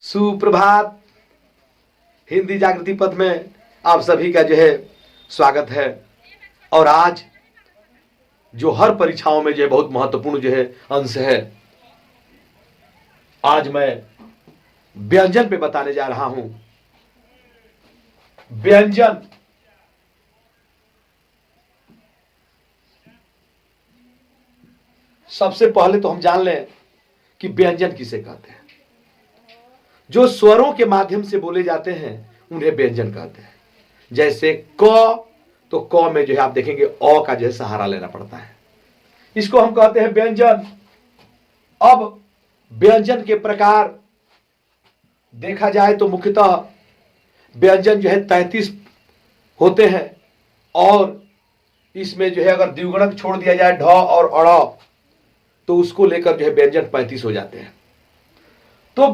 सुप्रभात। हिंदी जागृति पथ में आप सभी का स्वागत है। और आज जो हर परीक्षाओं में बहुत महत्वपूर्ण अंश है, आज मैं व्यंजन पे बताने जा रहा हूं। व्यंजन सबसे पहले तो हम जान लें कि व्यंजन किसे कहते हैं। जो स्वरों के माध्यम से बोले जाते हैं उन्हें व्यंजन कहते हैं। जैसे क, तो क में आप देखेंगे अ का सहारा लेना पड़ता है, इसको हम कहते हैं व्यंजन। अब व्यंजन के प्रकार देखा जाए तो मुख्यतः व्यंजन 33 होते हैं, और इसमें अगर द्विगुणक छोड़ दिया जाए ढ और अड़, तो उसको लेकर व्यंजन 35 हो जाते हैं। तो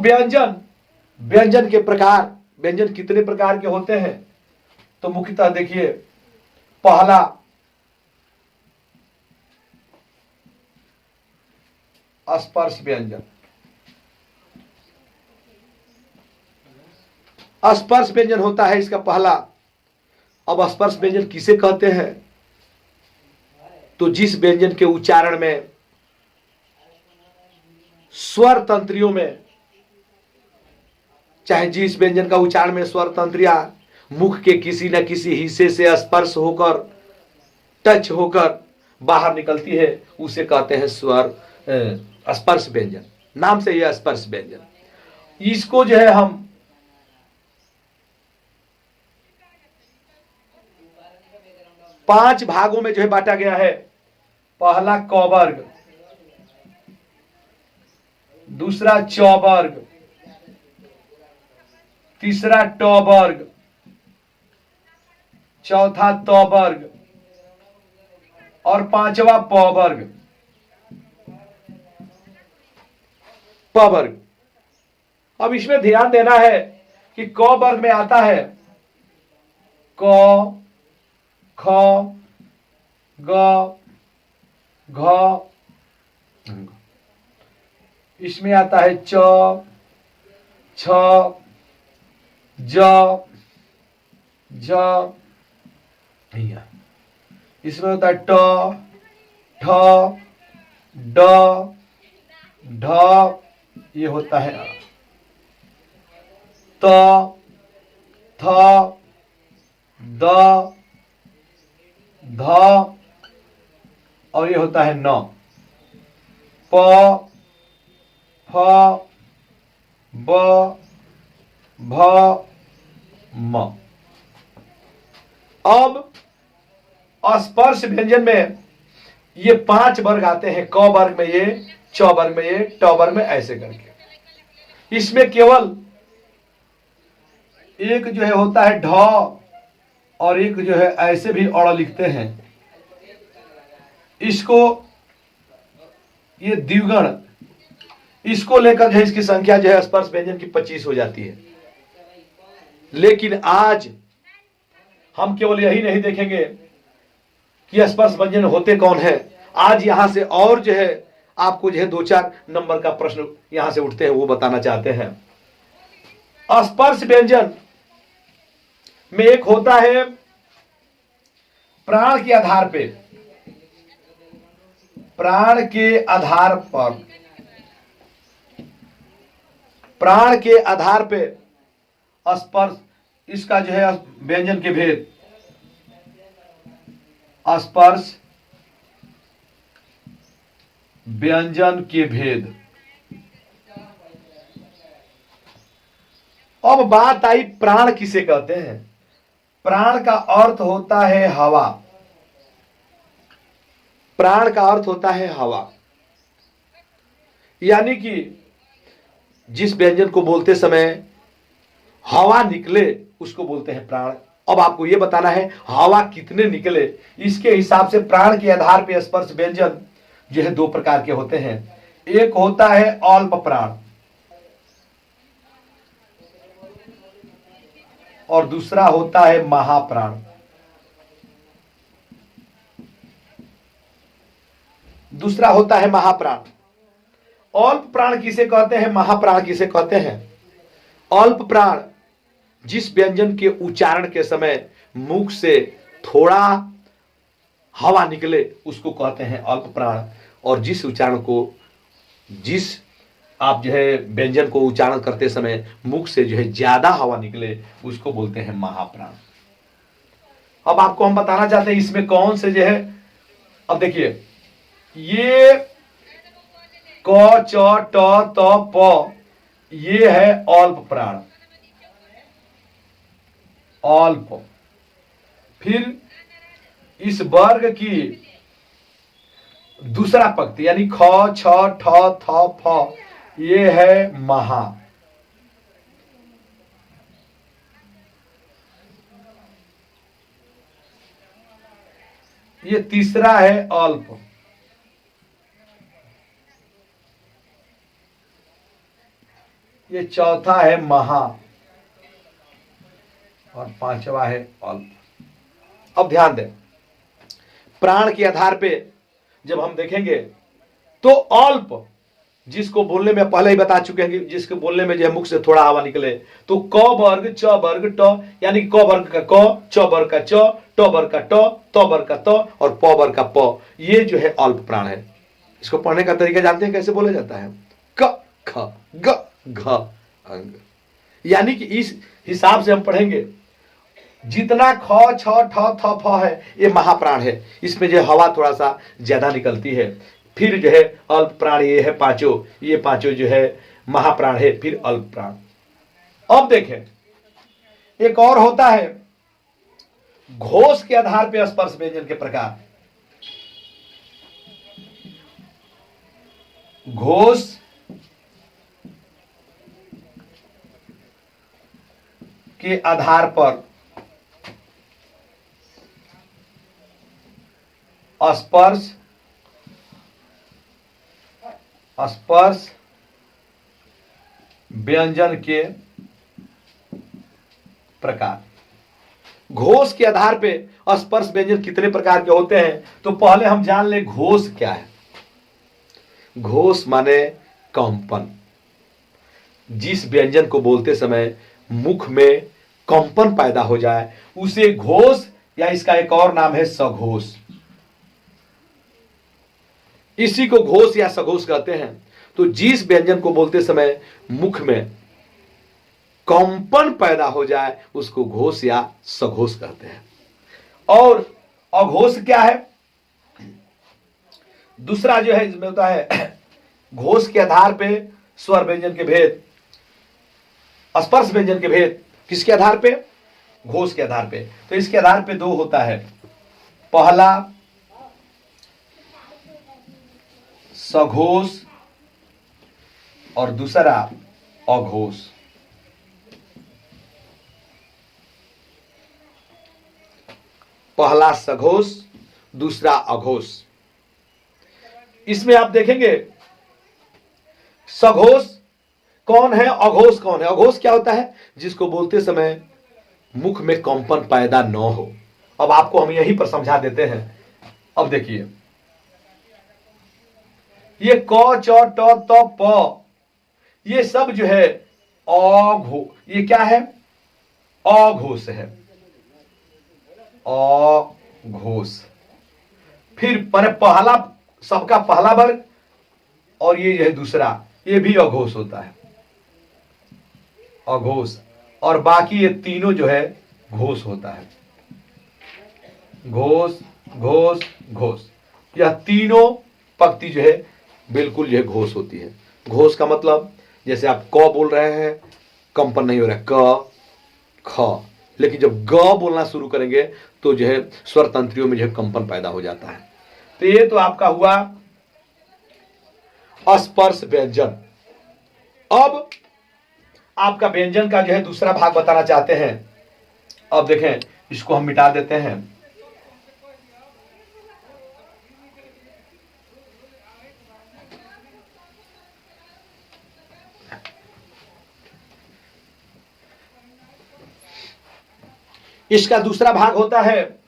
व्यंजन के प्रकार, व्यंजन कितने प्रकार के होते हैं? तो मुख्यतः देखिए, पहला स्पर्श व्यंजन। स्पर्श व्यंजन होता है इसका पहला। अब स्पर्श व्यंजन किसे कहते हैं? तो जिस व्यंजन के उच्चारण में स्वर तंत्रियों में, चाहे जिस व्यंजन का उच्चारण में स्वर तंत्रियां मुख के किसी न किसी हिस्से से स्पर्श होकर, टच होकर बाहर निकलती है, उसे कहते हैं स्पर्श व्यंजन। नाम से यह स्पर्श व्यंजन। इसको हम 5 भागों में बांटा गया है। पहला क वर्ग, दूसरा च वर्ग, तीसरा ट वर्ग, चौथा त वर्ग और पांचवा प वर्ग। प वर्ग। अब इसमें ध्यान देना है कि क वर्ग में आता है क, ख, ग, घ, इसमें आता है च, छ, ज, झ, इसमें होता है ट, ठ, ड, ढ, ये होता है त, थ, द, ध, और ये होता है न। प, फ, ब, भ, म। अब स्पर्श व्यंजन में ये 5 वर्ग आते हैं। क वर्ग में ये, च वर्ग में ये, ट वर्ग में ऐसे करके। इसमें केवल एक होता है ढ, और एक ऐसे भी अड़ लिखते हैं। इसको ये द्विगुण, इसको लेकर इसकी संख्या स्पर्श व्यंजन की 25 हो जाती है। लेकिन आज हम केवल यही नहीं देखेंगे कि स्पर्श व्यंजन होते कौन है। आज यहां से और आपको 2-4 नंबर का प्रश्न यहां से उठते हैं, वो बताना चाहते हैं। स्पर्श व्यंजन में एक होता है प्राण के आधार पे, प्राण के आधार पर, प्राण के आधार पे स्पर्श, इसका व्यंजन के भेद। स्पर्श व्यंजन के भेद। अब बात आई प्राण किसे कहते हैं। प्राण का अर्थ होता है हवा। प्राण का अर्थ होता है हवा, यानी कि जिस व्यंजन को बोलते समय हवा निकले उसको बोलते हैं प्राण। अब आपको यह बताना है हवा कितने निकले, इसके हिसाब से प्राण के आधार पर स्पर्श व्यंजन 2 प्रकार के होते हैं। एक होता है अल्प प्राण और दूसरा होता है महाप्राण। दूसरा होता है महाप्राण। अल्प प्राण किसे कहते हैं, महाप्राण किसे कहते हैं? अल्प प्राण जिस व्यंजन के उच्चारण के समय मुख से थोड़ा हवा निकले उसको कहते हैं अल्प प्राण। और जिस उच्चारण को जिस आप जो है व्यंजन को उच्चारण करते समय मुख से जो है ज्यादा हवा निकले उसको बोलते हैं महाप्राण। अब आपको हम बताना चाहते हैं इसमें कौन से जो है, अब देखिए ये क च ट त प ये है अल्प प्राण, अल्प। फिर इस वर्ग की दूसरा पंक्ति यानी ख छ ठ थ फ ये है महा। ये तीसरा है अल्प। ये चौथा है महा और पांचवा है अल्प। अब ध्यान दें, प्राण के आधार पे जब हम देखेंगे तो अल्प जिसको बोलने में पहले ही बता चुके हैं कि जिसको बोलने में जो है मुख से थोड़ा हवा निकले, तो क वर्ग च वर्ग ट यानी क वर्ग का क, च वर्ग का च, ट वर्ग का ट, त वर्ग का त और प वर्ग का प, ये जो है अल्प प्राण है। इसको पढ़ने का तरीका जानते हैं कैसे बोला जाता है? क ख ग घ अंग। यानी कि इस हिसाब से हम पढ़ेंगे जितना ख छ ठ थ फ है ये महाप्राण है, इसमें जो हवा थोड़ा सा ज्यादा निकलती है। फिर जो है अल्प प्राण ये है पांचों, ये पांचों जो है महाप्राण है, फिर अल्प प्राण। अब देखें एक और होता है घोष के आधार पर स्पर्श व्यंजन के प्रकार। घोष के आधार पर स्पर्श स्पर्श व्यंजन के प्रकार। घोष के आधार पे स्पर्श व्यंजन कितने प्रकार के होते हैं, तो पहले हम जान लें घोष क्या है। घोष माने कंपन। जिस व्यंजन को बोलते समय मुख में कंपन पैदा हो जाए उसे घोष, या इसका एक और नाम है सघोष। इसी को घोष या सघोष कहते हैं। तो जिस व्यंजन को बोलते समय मुख में कंपन पैदा हो जाए उसको घोष या सघोष कहते हैं। और अघोष क्या है? दूसरा जो है इसमें होता है घोष के आधार पे स्वर व्यंजन के भेद, स्पर्श व्यंजन के भेद किसके आधार पे? घोष के आधार पे। तो इसके आधार पे दो होता है, पहला सघोष और दूसरा अघोष। पहला सघोष, दूसरा अघोष। इसमें आप देखेंगे सघोष कौन है, अघोष कौन है? अघोष क्या होता है? जिसको बोलते समय मुख में कंपन पैदा न हो। अब आपको हम यहीं पर समझा देते हैं। अब देखिए ये क च ट त प ये सब जो है ये क्या है? अघोष है, अघोष। फिर पहला सबका पहला वर्ग और ये जो है दूसरा, ये भी अघोष होता है, अघोष। और बाकी ये तीनों जो है घोष होता है, घोष घोष घोष। यह तीनों पंक्ति जो है बिल्कुल जो है घोष होती है। घोष का मतलब जैसे आप क बोल रहे हैं कंपन नहीं हो रहा है, क ख, लेकिन जब ग बोलना शुरू करेंगे तो जो है स्वर तंत्रियों में जो है कंपन पैदा हो जाता है। तो ये तो आपका हुआ स्पर्श व्यंजन। अब आपका व्यंजन का जो है दूसरा भाग बताना चाहते हैं। अब देखें इसको हम मिटा देते हैं। इसका दूसरा भाग होता है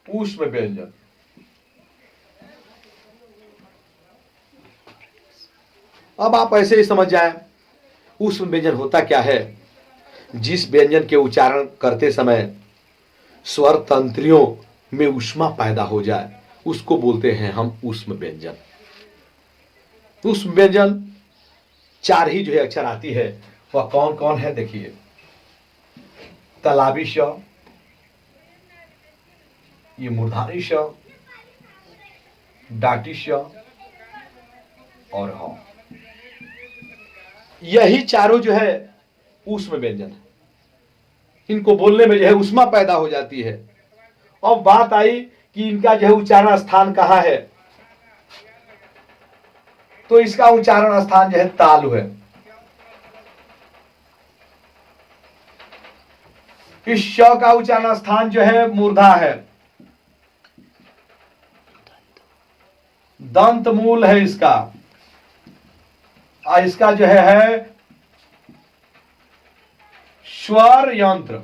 ऊष्म व्यंजन। अब आप ऐसे ही समझ जाए ऊष्म व्यंजन होता क्या है। जिस व्यंजन के उच्चारण करते समय स्वर तंत्रियों में ऊष्मा पैदा हो जाए उसको बोलते हैं हम ऊष्म व्यंजन। ऊष्म व्यंजन 4 ही जो है अक्षर आती है, वह कौन कौन है देखिए। तलाबी श, ये मूर्धानी श, डाटी श और ह। यही चारों जो है ऊष्म व्यंजन है। इनको बोलने में जो है ऊष्मा पैदा हो जाती है। अब बात आई कि इनका जो है उच्चारण स्थान कहां है, तो इसका उच्चारण स्थान जो है तालु है। इस श का उच्चारण स्थान जो है मूर्धा है, दंत मूल है इसका, और इसका जो है स्वर यंत्र।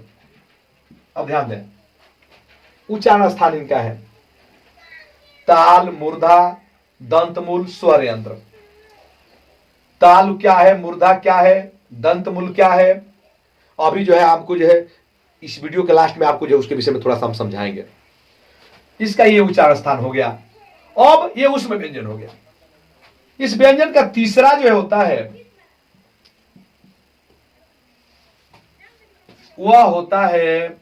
अब ध्यान दें, उच्चारण स्थान इनका है ताल, मूर्धा, दंत मूल, स्वर यंत्र। ताल क्या है, मूर्धा क्या है, दंत मूल क्या है, अभी जो है आपको जो है इस वीडियो के लास्ट में आपको जो है उसके विषय में थोड़ा सा हम समझाएंगे। इसका ये उच्चारण स्थान हो गया। अब ये ऊष्म व्यंजन हो गया। इस व्यंजन का तीसरा जो होता है वह होता है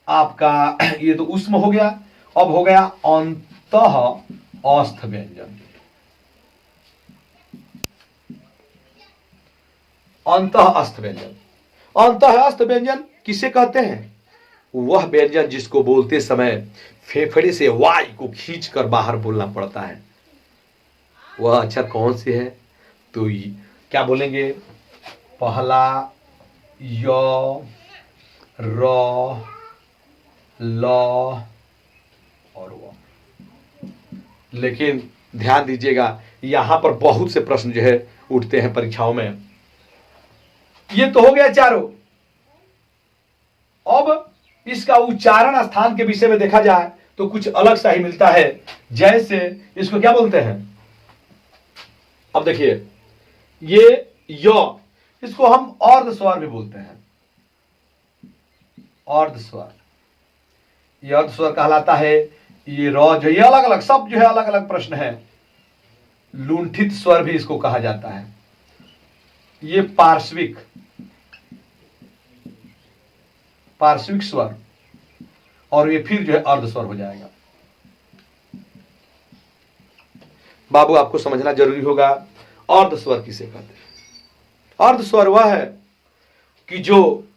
आपका, ये तो ऊष्म हो गया। अब हो गया अंतः अस्थ व्यंजन। अंतः अस्थ व्यंजन, अंतः अस्थ व्यंजन किसे कहते हैं? वह व्यंजन जिसको बोलते समय फेफड़े से वायु को खींचकर बाहर बोलना पड़ता है। वह अक्षर कौन से है? तो क्या बोलेंगे? पहला य, र, ल और व। लेकिन ध्यान दीजिएगा, यहां पर बहुत से प्रश्न जो है उठते हैं परीक्षाओं में। ये तो हो गया चारों। अब इसका उच्चारण स्थान के विषय में देखा जाए तो कुछ अलग सा ही मिलता है। जैसे इसको क्या बोलते हैं? अब देखिए, ये य, इसको हम अर्ध स्वर भी बोलते हैं। अर्ध स्वर, ये अर्ध स्वर कहलाता है। ये र जो, ये अलग अलग सब जो है अलग अलग प्रश्न है। लुंठित स्वर भी इसको कहा जाता है। ये पार्श्विक, पार्श्विक स्वर, और ये फिर जो है अर्ध स्वर हो जाएगा। बाबू आपको समझना जरूरी होगा अर्ध स्वर किसे कहते हैं। अर्ध स्वर वह है कि जो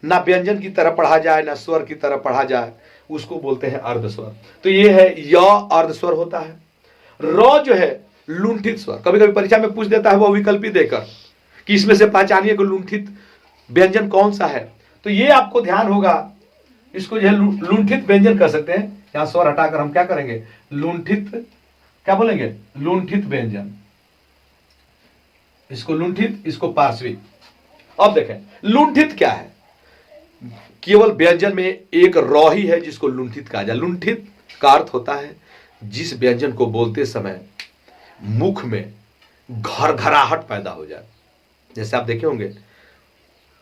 ना व्यंजन की तरह पढ़ा जाए ना स्वर की तरह पढ़ा जाए, उसको बोलते हैं अर्ध स्वर। तो ये है य अर्ध स्वर होता है। र जो है लुंठित स्वर, कभी कभी परीक्षा में पूछ देता है वो विकल्पी देकर कि इसमें से पहचानिए कि लुंठित व्यंजन कौन सा है। तो ये आपको ध्यान होगा, इसको जो है लुंठित व्यंजन कर सकते हैं। यहां स्वर हटाकर हम क्या करेंगे? लुंठित, क्या बोलेंगे? लुंठित व्यंजन। इसको लुंठित, इसको पार्श्विक। अब देखें लुंठित क्या है। केवल व्यंजन में एक र ही है जिसको लुंठित कहा जाए। लुंठित का अर्थ होता है जिस व्यंजन को बोलते समय मुख में घरघराहट पैदा हो जाए। जैसे आप देखे होंगे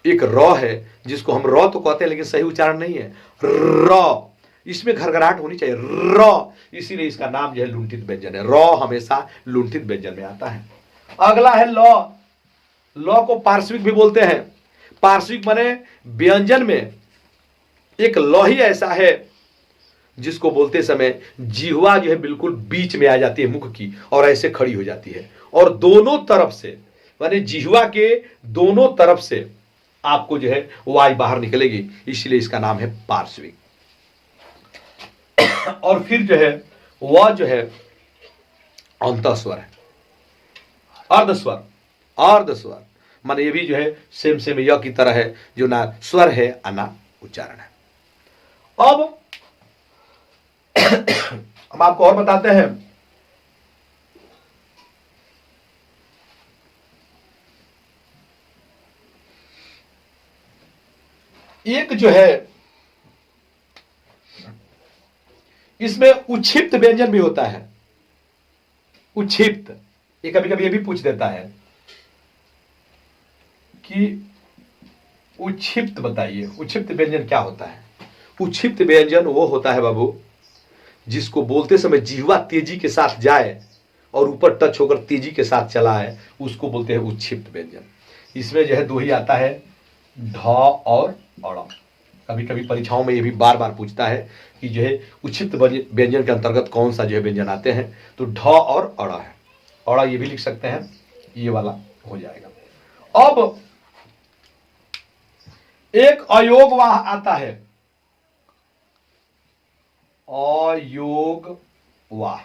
एक र है जिसको हम र तो कहते हैं लेकिन सही उच्चारण नहीं है, र, इसमें घरघराहट होनी चाहिए, र, इसीलिए इसका नाम जो है लुंठित व्यंजन है। र हमेशा लुंठित व्यंजन में आता है। अगला है ल। ल को पार्श्विक भी बोलते हैं। पार्श्विक माने व्यंजन में एक ल ही ऐसा है जिसको बोलते समय जिह्वा जो है बिल्कुल बीच में आ जाती है मुख की और ऐसे खड़ी हो जाती है, और दोनों तरफ से माने जिह्वा के दोनों तरफ से आपको जो है वायु बाहर निकलेगी, इसलिए इसका नाम है पार्श्विक। और फिर जो है वह जो है अंतस्वर है, अर्धस्वर। अर्धस्वर माने ये भी जो है सेम सेम य की तरह है, जो ना स्वर है और ना उच्चारण है। अब हम आपको और बताते हैं। एक जो है इसमें उच्छिप्त व्यंजन भी होता है। उच्छिप्त ये कभी कभी ये भी पूछ देता है कि उच्छिप्त बताइए, उच्छिप्त व्यंजन क्या होता है। उच्छिप्त व्यंजन वो होता है बाबू जिसको बोलते समय जिह्वा तेजी के साथ जाए और ऊपर टच होकर तेजी के साथ चला है, उसको बोलते हैं उच्छिप्त व्यंजन। इसमें जो है दो ही आता है, ढ और अड़। कभी कभी परीक्षाओं में ये भी बार बार पूछता है कि जो है उच्छिप्त व्यंजन के अंतर्गत कौन सा जो है व्यंजन आते हैं, तो ढ और अड़ है। अड़ ये भी लिख सकते हैं, ये वाला हो जाएगा। अब एक अयोग वाह आता है, अयोग वाह।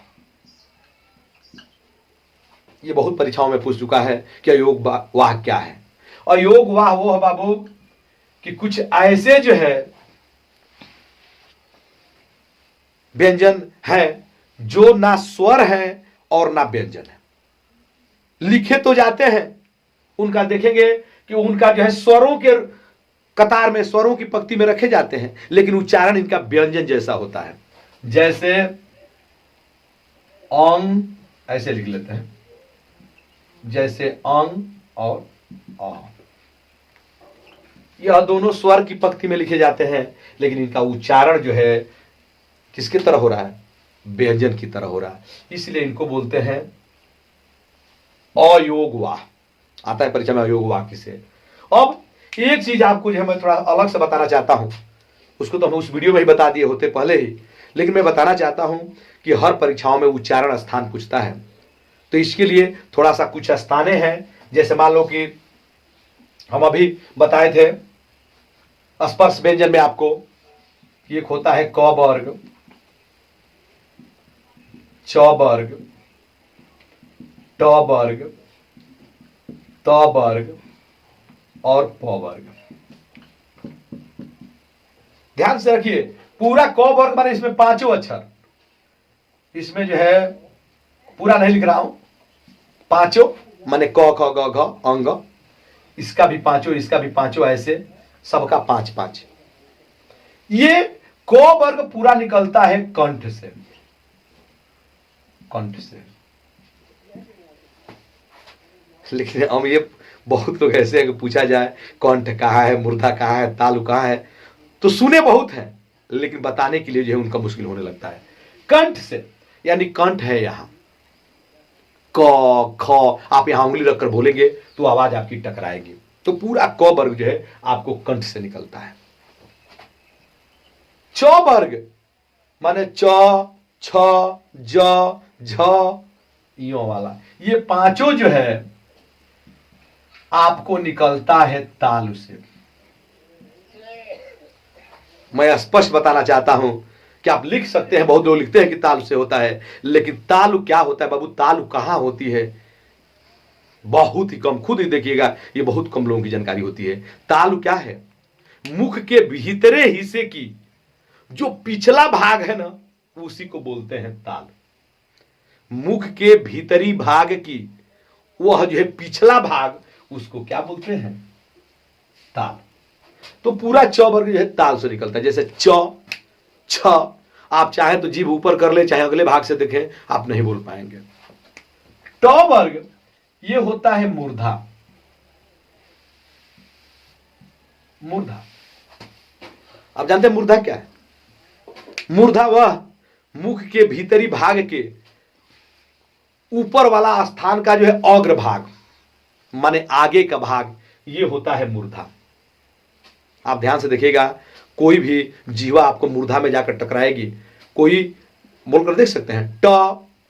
ये बहुत परीक्षाओं में पूछ चुका है कि अयोग वाह क्या है। अयोग वाह वो है बाबू कि कुछ ऐसे जो है व्यंजन है जो ना स्वर है और ना व्यंजन है, लिखे तो जाते हैं, उनका देखेंगे कि उनका जो है स्वरों के कतार में, स्वरों की पंक्ति में रखे जाते हैं, लेकिन उच्चारण इनका व्यंजन जैसा होता है। जैसे अंग, ऐसे लिख लेते हैं, जैसे अंग और अ, यह दोनों स्वर की पंक्ति में लिखे जाते हैं, लेकिन इनका उच्चारण जो है किसकी तरह हो रहा है, व्यंजन की तरह हो रहा है, इसलिए इनको बोलते हैं अयोग वाह। आता है परीक्षा में अयोग वाह किसे। अब एक चीज आपको जो है मैं थोड़ा अलग से बताना चाहता हूं, उसको तो हम उस वीडियो में ही बता दिए होते पहले ही, लेकिन मैं बताना चाहता हूं कि हर परीक्षाओं में उच्चारण स्थान पूछता है, तो इसके लिए थोड़ा सा कुछ स्थानें हैं। जैसे मान लो कि हम अभी बताए थे स्पर्श व्यंजन में आपको एक होता है क वर्ग, च वर्ग, ट वर्ग, त वर्ग और प वर्ग। ध्यान से रखिए, पूरा क वर्ग माने इसमें पांचों अक्षर, इसमें जो है पूरा नहीं लिख रहा हूं, पांचों माने क ख ग घ अंग, इसका भी पांचों, इसका भी पांचों, ऐसे सबका पांच पांच। ये क वर्ग पूरा निकलता है कंठ से, कंठ से। लेकिन हम ये बहुत लोग ऐसे हैं कि पूछा जाए कंठ कहाँ है, मूर्धा कहाँ है, तालु कहाँ है, तो सुने बहुत हैं, लेकिन बताने के लिए जो है उनका मुश्किल होने लगता है। कंठ से यानी कंठ है यहां, क ख, आप यहां उंगली रखकर बोलेंगे तो आवाज आपकी टकराएगी, तो पूरा क वर्ग जो है आपको कंठ से निकलता है। च वर्ग माने च, छ, ज, झ, यो वाला, ये पांचों जो है आपको निकलता है तालु से। मैं स्पष्ट बताना चाहता हूं कि आप लिख सकते हैं, बहुत लोग लिखते हैं कि तालु से होता है, लेकिन तालु क्या होता है बाबू, तालु कहां होती है, बहुत ही कम, खुद ही देखिएगा, ये बहुत कम लोगों की जानकारी होती है। तालु क्या है, मुख के भीतरे हिस्से की जो पिछला भाग है ना, उसी को बोलते हैं ताल। मुख के भीतरी भाग की वह जो है पिछला भाग, उसको क्या बोलते हैं, ताल। तो पूरा च वर्ग जो है ताल से निकलता है। जैसे च, छ, आप चाहे तो जीभ ऊपर कर ले, चाहे अगले भाग से देखें, आप नहीं बोल पाएंगे। ट वर्ग ये होता है मूर्धा, मूर्धा। आप जानते हैं मूर्धा क्या है, मूर्धा वह मुख के भीतरी भाग के ऊपर वाला स्थान का जो है अग्र भाग, माने आगे का भाग, ये होता है मूर्धा। आप ध्यान से देखिएगा, कोई भी जीवा आपको मूर्धा में जाकर टकराएगी, कोई बोलकर देख सकते हैं ट,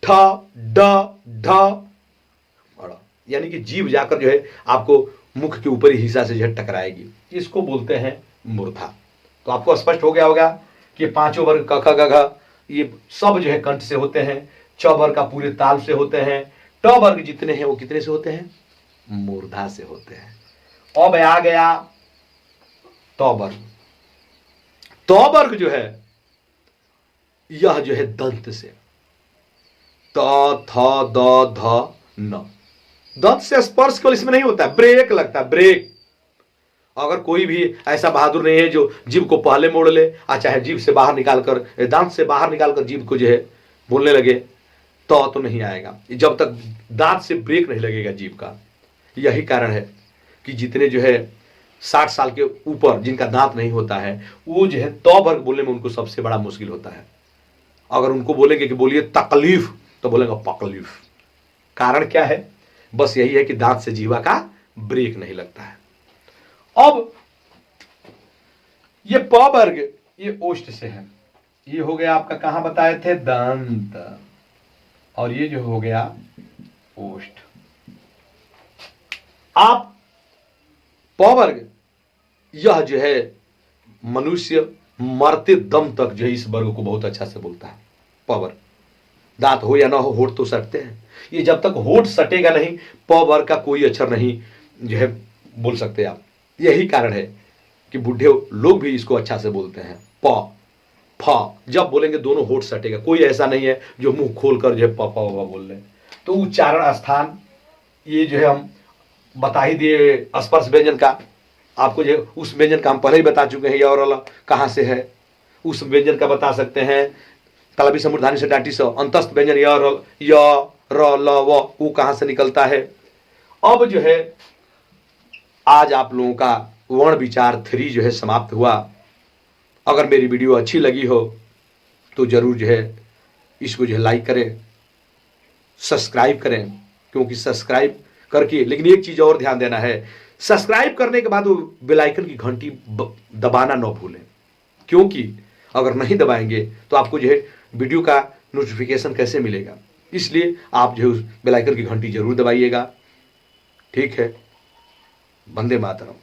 ठ, ड, ढ, यानी कि जीव जाकर जो है आपको मुख के ऊपरी हिस्सा से जो है टकराएगी, इसको बोलते हैं मूर्धा। तो आपको स्पष्ट हो गया होगा कि पांचों वर्ग क ख ग घ ये सब जो है कंठ से होते हैं, च वर्ग का पूरे ताल से होते हैं, ट वर्ग जितने हैं वो कितने से होते हैं, मूर्धा से होते हैं। अब आ गया त वर्ग। त वर्ग जो है यह जो है दंत से, त, थ, द, ध, न, दंत से स्पर्श केवल इसमें नहीं होता है, ब्रेक लगता है, ब्रेक। अगर कोई भी ऐसा बहादुर नहीं है जो जीभ को पहले मोड़ ले, चाहे जीभ से बाहर निकालकर, दांत से बाहर निकालकर जीभ को जो है बोलने लगे, तो नहीं आएगा, जब तक दांत से ब्रेक नहीं लगेगा जीभ का। यही कारण है कि जितने जो है 60 साल के ऊपर जिनका दांत नहीं होता है, वो जो है तो वर्ग बोलने में उनको सबसे बड़ा मुश्किल होता है। अगर उनको बोलेंगे कि बोलिए तकलीफ, तो बोलेगा पकलीफ। कारण क्या है? बस यही है कि दांत से जीवा का ब्रेक नहीं लगता है। अब ये प वर्ग ये ओष्ठ से है, ये हो गया आपका, कहां बताए थे, दंत, और ये जो हो गया ओष्ठ। आप प वर्ग यह जो है मनुष्य मरते दम तक जो है इस वर्ग को बहुत अच्छा से बोलता है। प वर्ग, दांत हो या ना हो, होठ तो सटते हैं। ये जब तक होठ सटेगा नहीं, प वर्ग का कोई अक्षर नहीं जो है बोल सकते आप। यही कारण है कि बूढ़े लोग भी इसको अच्छा से बोलते हैं। प फ जब बोलेंगे दोनों होठ सटेगा, कोई ऐसा नहीं है जो मुंह खोलकर जो है प प बोल रहे। तो उच्चारण स्थान ये जो है हम बता ही दिए। स्पर्श व्यंजन का आपको जो उस व्यंजन का हम पहले ही बता चुके हैं, य और ल कहां से है, उस व्यंजन का बता सकते हैं। तलवी समूर्धानी से डाटी से अंतस्थ व्यंजन य र ल व वो कहां से निकलता है। अब जो है आज आप लोगों का वर्ण विचार 3 जो है समाप्त हुआ। अगर मेरी वीडियो अच्छी लगी हो तो जरूर जो है इसको जो है लाइक करें, सब्सक्राइब करें, क्योंकि सब्सक्राइब करके, लेकिन एक चीज और ध्यान देना है, सब्सक्राइब करने के बाद वो बेल आइकन की घंटी दबाना न भूलें, क्योंकि अगर नहीं दबाएंगे तो आपको जो है वीडियो का नोटिफिकेशन कैसे मिलेगा। इसलिए आप जो है उस बेल आइकन की घंटी जरूर दबाइएगा। ठीक है, वंदे मातरम।